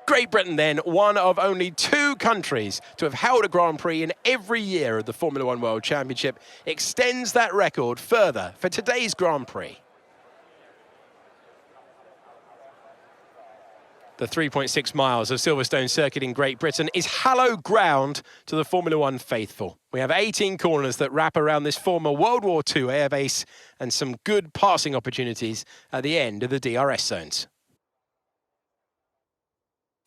Great Britain then, one of only 2 countries to have held a Grand Prix in every year of the Formula One World Championship, extends that record further for today's Grand Prix. The 3.6 miles of Silverstone Circuit in Great Britain is hallowed ground to the Formula One faithful. We have 18 corners that wrap around this former World War II airbase and some good passing opportunities at the end of the DRS zones.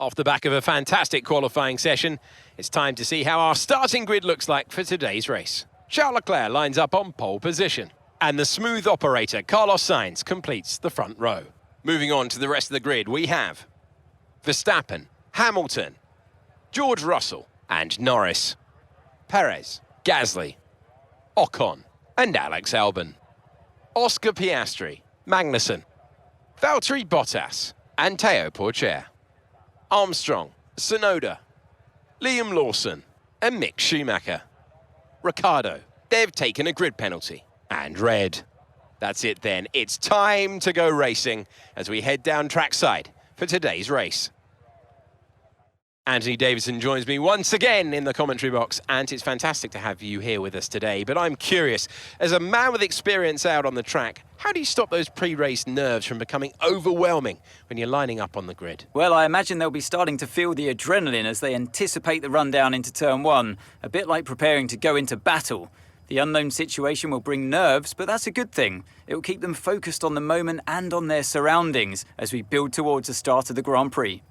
Off the back of a fantastic qualifying session, it's time to see how our starting grid looks like for today's race. Charles Leclerc lines up on pole position, and the smooth operator Carlos Sainz completes the front row. Moving on to the rest of the grid, we have Verstappen, Hamilton, George Russell and Norris, Perez, Gasly, Ocon and Alex Albon, Oscar Piastri, Magnussen, Valtteri Bottas and Teo Pourchaire, Armstrong, Tsunoda, Liam Lawson and Mick Schumacher. Ricciardo, they've taken a grid penalty, and red. That's it then, it's time to go racing as we head down trackside for today's race. Anthony Davidson joins me once again in the commentary box, and it's fantastic to have you here with us today. But I'm curious, as a man with experience out on the track, how do you stop those pre-race nerves from becoming overwhelming when you're lining up on the grid? Well, I imagine they'll be starting to feel the adrenaline as they anticipate the rundown into turn 1, a bit like preparing to go into battle. The unknown situation will bring nerves, but that's a good thing. It will keep them focused on the moment and on their surroundings as we build towards the start of the Grand Prix.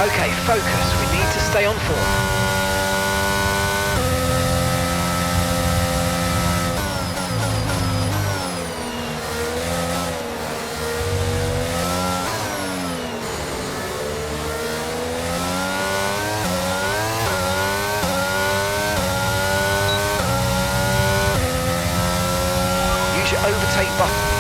Okay, focus. We need to stay on form. Use your overtake button.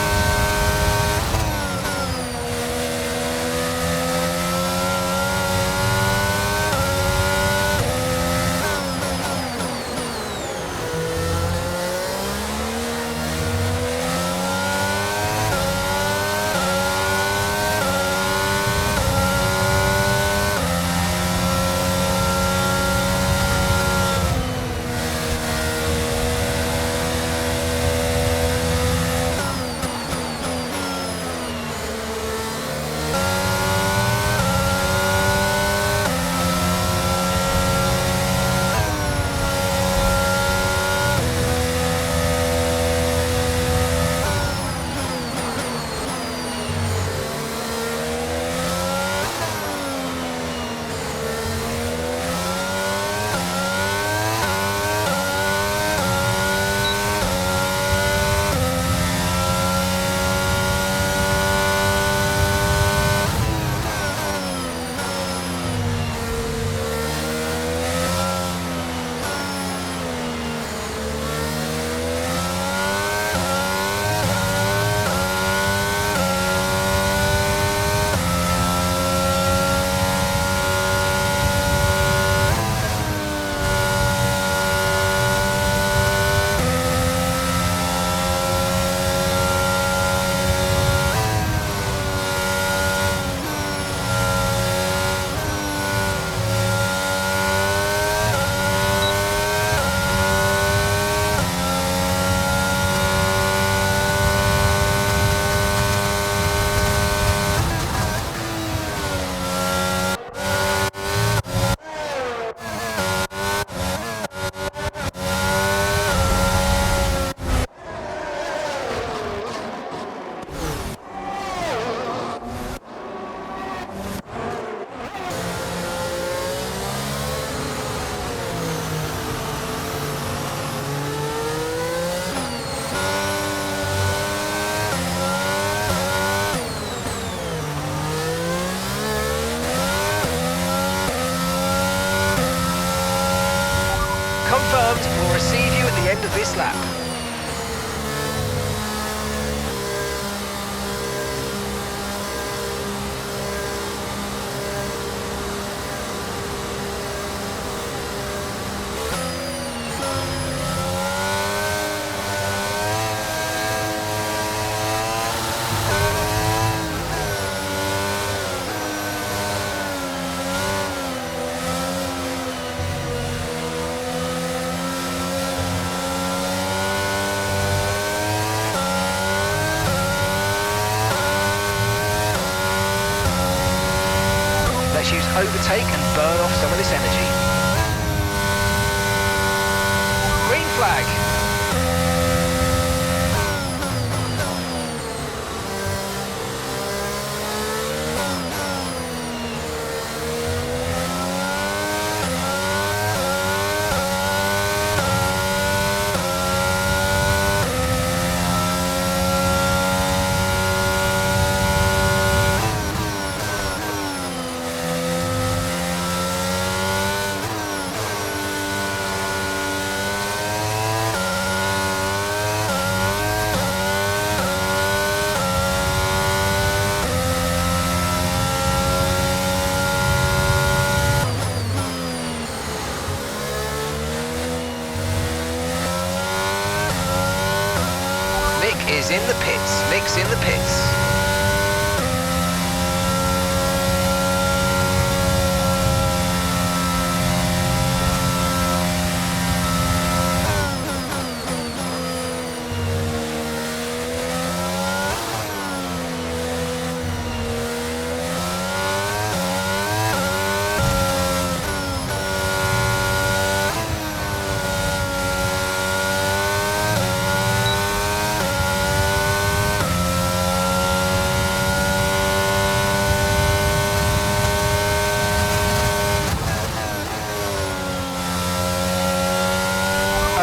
Confirmed, we'll receive you at the end of this lap. Let's use overtake and burn off some of this energy. Green flag. Is in the pits. Nick's in the pits.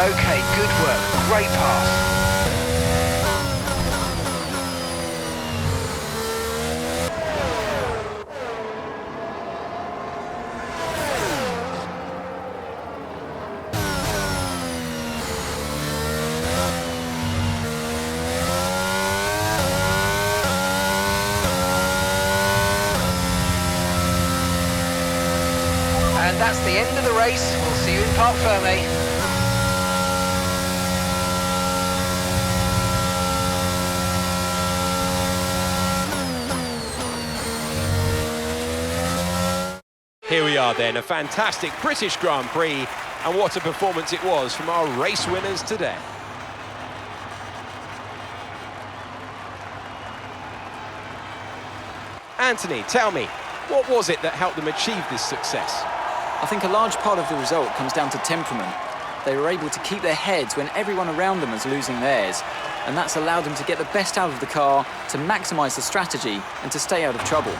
Okay, good work. Great pass. And that's the end of the race. We'll see you in Parc Fermé. Here we are then, a fantastic British Grand Prix, and what a performance it was from our race winners today. Anthony, tell me, what was it that helped them achieve this success? I think a large part of the result comes down to temperament. They were able to keep their heads when everyone around them was losing theirs, and that's allowed them to get the best out of the car, to maximise the strategy, and to stay out of trouble.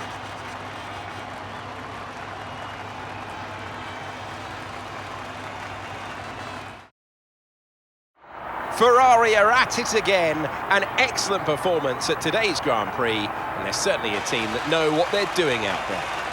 Ferrari are at it again. An excellent performance at today's Grand Prix, and they're certainly a team that know what they're doing out there.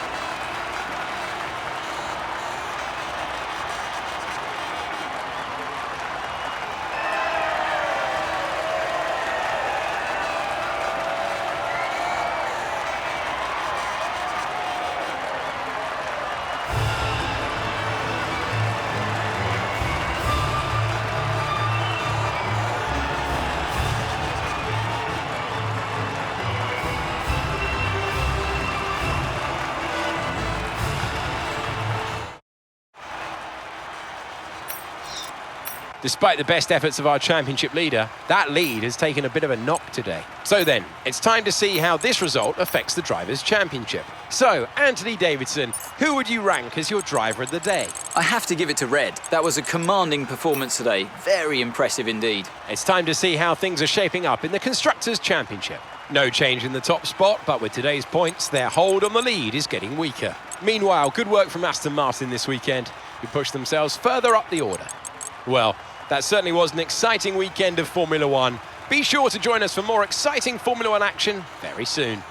Despite the best efforts of our championship leader, that lead has taken a bit of a knock today. So then, it's time to see how this result affects the Drivers' Championship. So, Anthony Davidson, who would you rank as your driver of the day? I have to give it to Red. That was a commanding performance today. Very impressive indeed. It's time to see how things are shaping up in the Constructors' Championship. No change in the top spot, but with today's points, their hold on the lead is getting weaker. Meanwhile, good work from Aston Martin this weekend, who pushed themselves further up the order. Well, that certainly was an exciting weekend of Formula One. Be sure to join us for more exciting Formula One action very soon.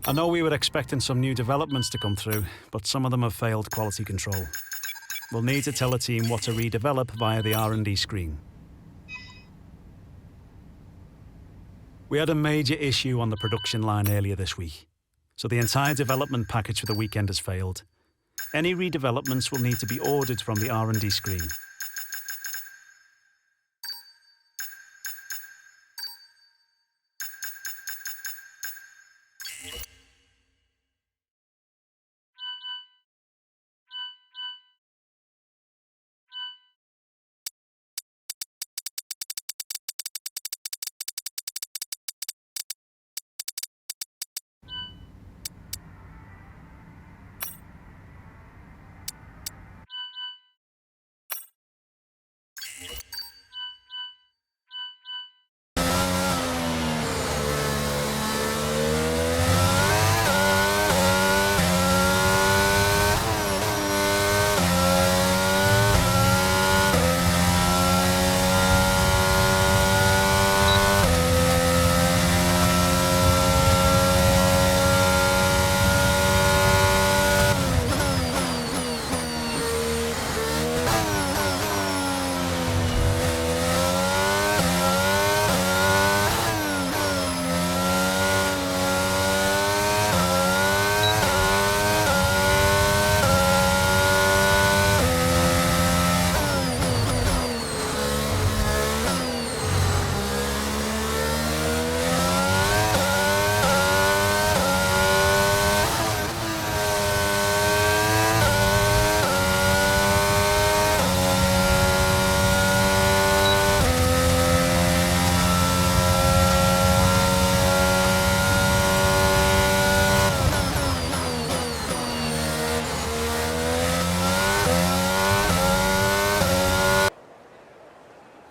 I know we were expecting some new developments to come through, but some of them have failed quality control. We'll need to tell a team what to redevelop via the R&D screen. We had a major issue on the production line earlier this week, so the entire development package for the weekend has failed. Any redevelopments will need to be ordered from the R&D screen.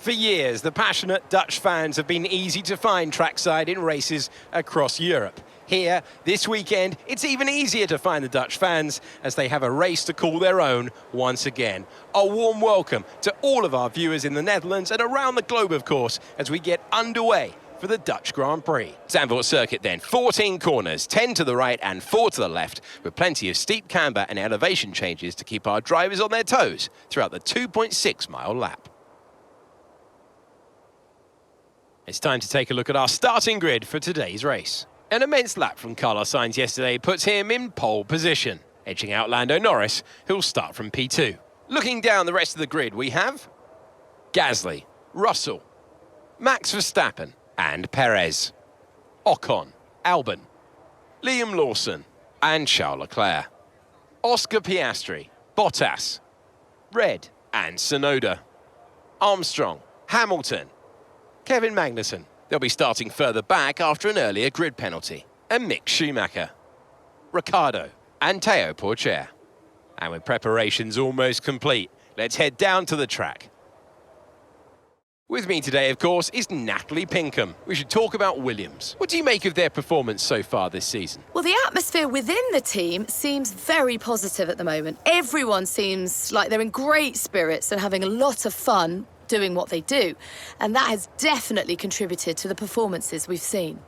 For years, the passionate Dutch fans have been easy to find trackside in races across Europe. Here, this weekend, it's even easier to find the Dutch fans as they have a race to call their own once again. A warm welcome to all of our viewers in the Netherlands and around the globe, of course, as we get underway for the Dutch Grand Prix. Zandvoort Circuit then, 14 corners, 10 to the right and 4 to the left, with plenty of steep camber and elevation changes to keep our drivers on their toes throughout the 2.6-mile lap. It's time to take a look at our starting grid for today's race. An immense lap from Carlos Sainz yesterday puts him in pole position, edging out Lando Norris, who'll start from P2. Looking down the rest of the grid, we have Gasly, Russell, Max Verstappen and Perez, Ocon, Albon, Liam Lawson and Charles Leclerc, Oscar Piastri, Bottas, Red and Tsunoda, Armstrong, Hamilton, Kevin Magnussen. They'll be starting further back after an earlier grid penalty. And Mick Schumacher, Ricciardo and Théo Pourchaire. And with preparations almost complete, let's head down to the track. With me today, of course, is Natalie Pinkham. We should talk about Williams. What do you make of their performance so far this season? Well, the atmosphere within the team seems very positive at the moment. Everyone seems like they're in great spirits and having a lot of fun doing what they do. And that has definitely contributed to the performances we've seen.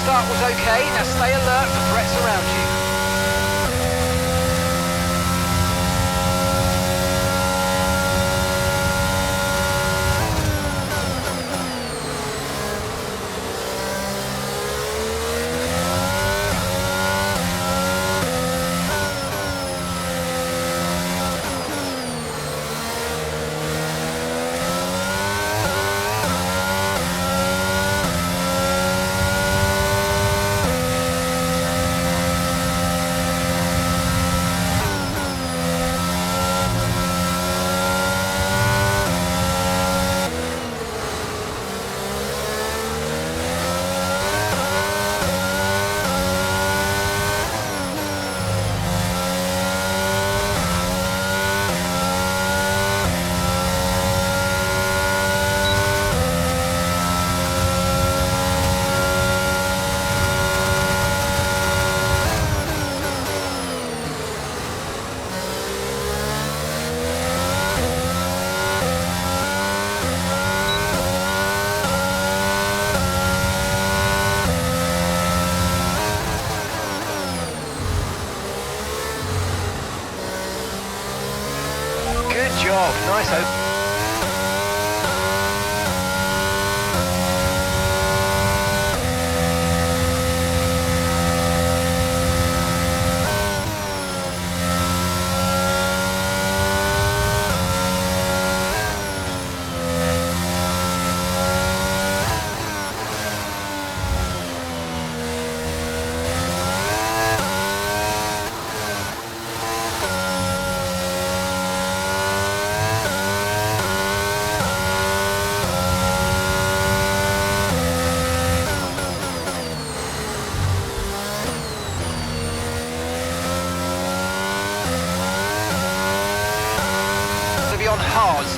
Start was okay, now stay alert for threats around you.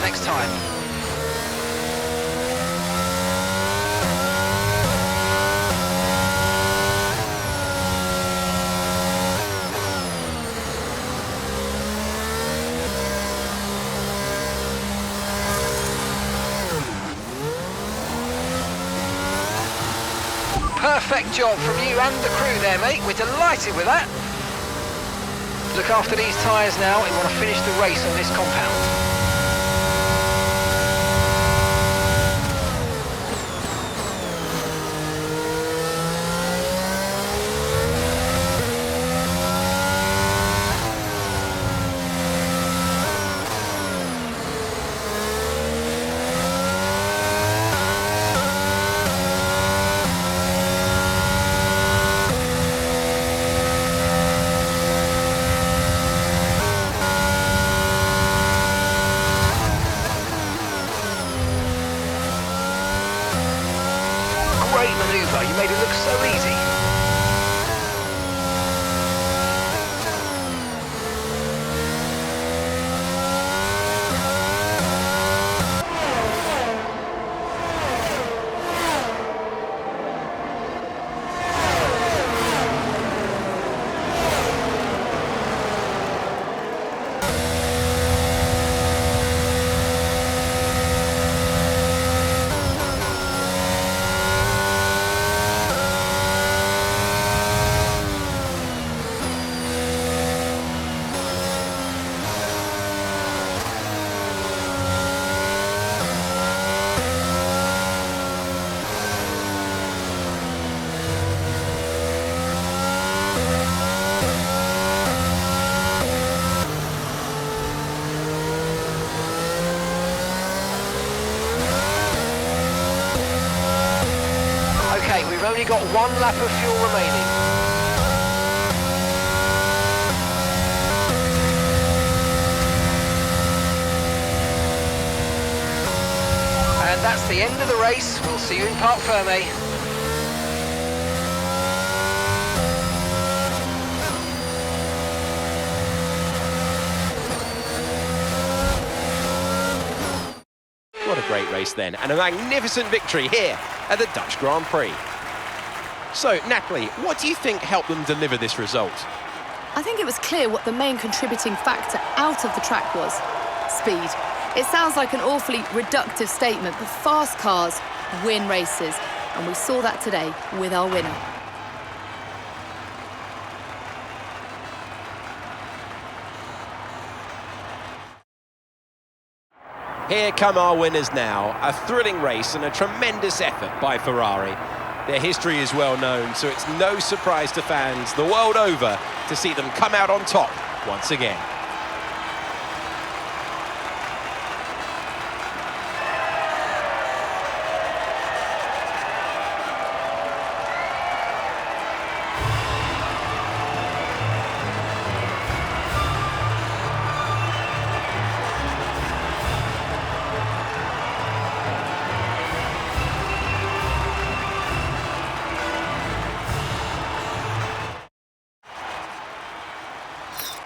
next time. Perfect job from you and the crew there, mate. We're delighted with that. Look after these tyres now. We want to finish the race on this compound. Great manoeuvre, you made it look so easy. Okay, we've only got one lap of fuel remaining. And that's the end of the race. We'll see you in Parc Fermé. What a great race then, and a magnificent victory here at the Dutch Grand Prix. So, Natalie, what do you think helped them deliver this result? I think it was clear what the main contributing factor out of the track was: speed. It sounds like an awfully reductive statement, but fast cars win races, and we saw that today with our winner. Here come our winners now. A thrilling race and a tremendous effort by Ferrari. Their history is well known, so it's no surprise to fans the world over to see them come out on top once again.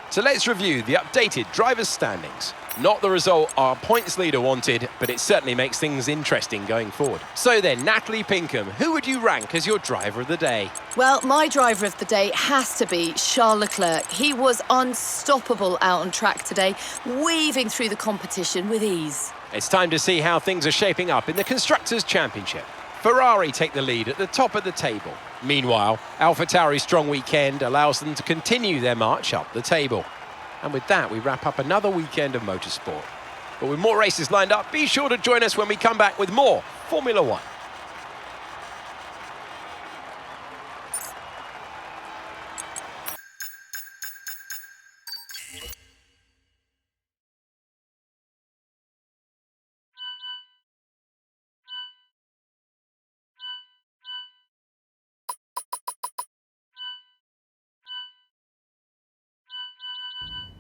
So let's review the updated drivers' standings. Not the result our points leader wanted, but it certainly makes things interesting going forward. So then, Natalie Pinkham, who would you rank as your driver of the day? Well, my driver of the day has to be Charles Leclerc. He was unstoppable out on track today, weaving through the competition with ease. It's time to see how things are shaping up in the Constructors' Championship. Ferrari take the lead at the top of the table. Meanwhile, AlphaTauri's strong weekend allows them to continue their march up the table. And with that, we wrap up another weekend of motorsport. But with more races lined up, be sure to join us when we come back with more Formula One.